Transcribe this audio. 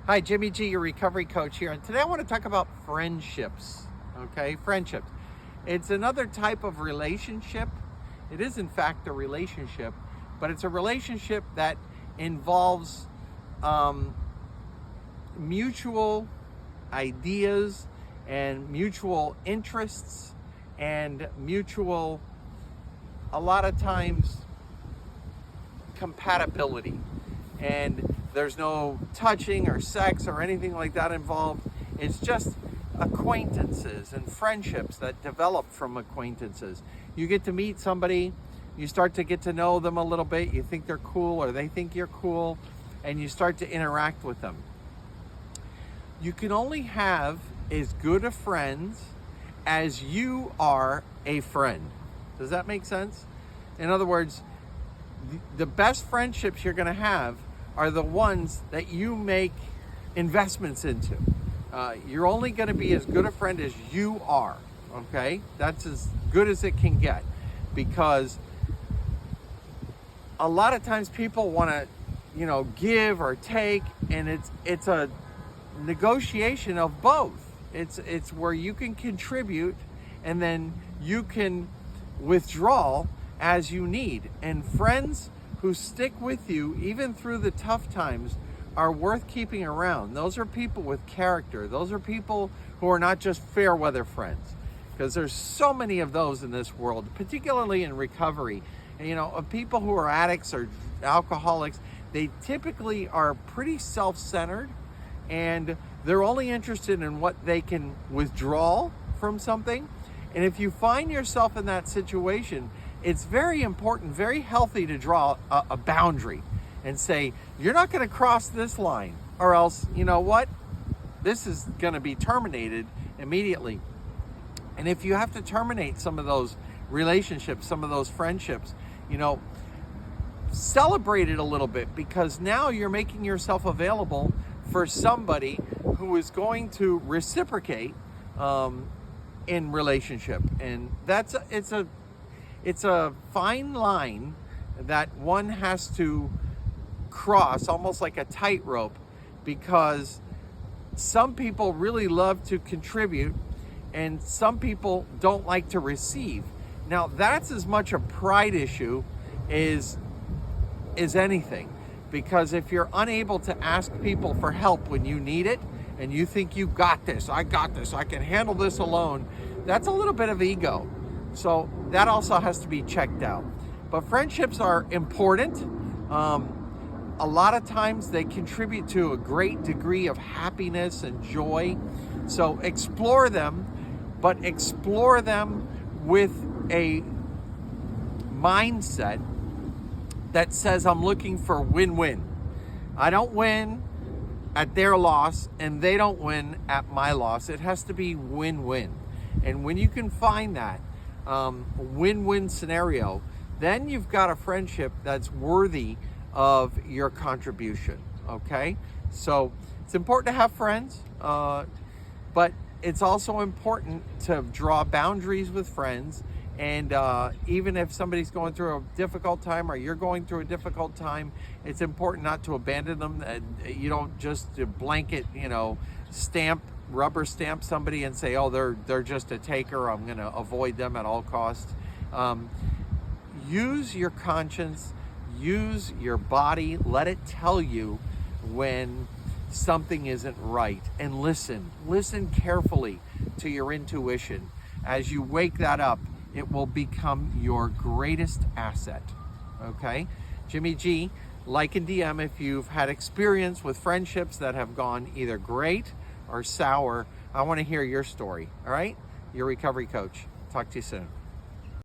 Hi, Jimmy G, your recovery coach here. And today I want to talk about friendships. Okay, friendships. It's another type of relationship. It is, in fact, a relationship, but it's a relationship that involves mutual ideas and mutual interests and mutual, a lot of times, compatibility. And there's no touching or sex or anything like that involved. It's just acquaintances and friendships that develop from acquaintances. You get to meet somebody, you start to get to know them a little bit, you think they're cool or they think you're cool, and you start to interact with them. You can only have as good a friends as you are a friend. Does that make sense? In other words, the best friendships you're going to have are the ones that you make investments into. You're only going to be as good a friend as you are, okay? That's as good as it can get, because a lot of times people want to, give or take, and it's a negotiation of both. It's where you can contribute and then you can withdraw as you need. And friends who stick with you even through the tough times are worth keeping around. Those are people with character. Those are people who are not just fair weather friends, because there's so many of those in this world, particularly in recovery. Of people who are addicts or alcoholics, they typically are pretty self-centered, and they're only interested in what they can withdraw from something. And if you find yourself in that situation, it's very important, very healthy to draw a boundary and say, you're not going to cross this line, or else, you know what? This is going to be terminated immediately. And if you have to terminate some of those relationships, some of those friendships, celebrate it a little bit, because now you're making yourself available for somebody who is going to reciprocate in relationship. And it's a fine line that one has to cross, almost like a tightrope, because some people really love to contribute and some people don't like to receive. Now, that's as much a pride issue as anything, because if you're unable to ask people for help when you need it, and you think you got this, I can handle this alone, that's a little bit of ego. So that also has to be checked out. But friendships are important. A lot of times they contribute to a great degree of happiness and joy. So explore them, but explore them with a mindset that says, I'm looking for win-win. I don't win at their loss, and they don't win at my loss. It has to be win-win. And when you can find that win-win scenario, then you've got a friendship that's worthy of your contribution, okay? So it's important to have friends, but it's also important to draw boundaries with friends. And even if somebody's going through a difficult time, or you're going through a difficult time, it's important not to abandon them. You don't just blanket, rubber stamp somebody and say, oh, they're just a taker, I'm going to avoid them at all costs. Use your conscience, use your body, let it tell you when something isn't right, and listen carefully to your intuition. As you wake that up, it will become your greatest asset. Okay? Jimmy G, like and DM if you've had experience with friendships that have gone either great or sour. I want to hear your story. All right? Your recovery coach. Talk to you soon.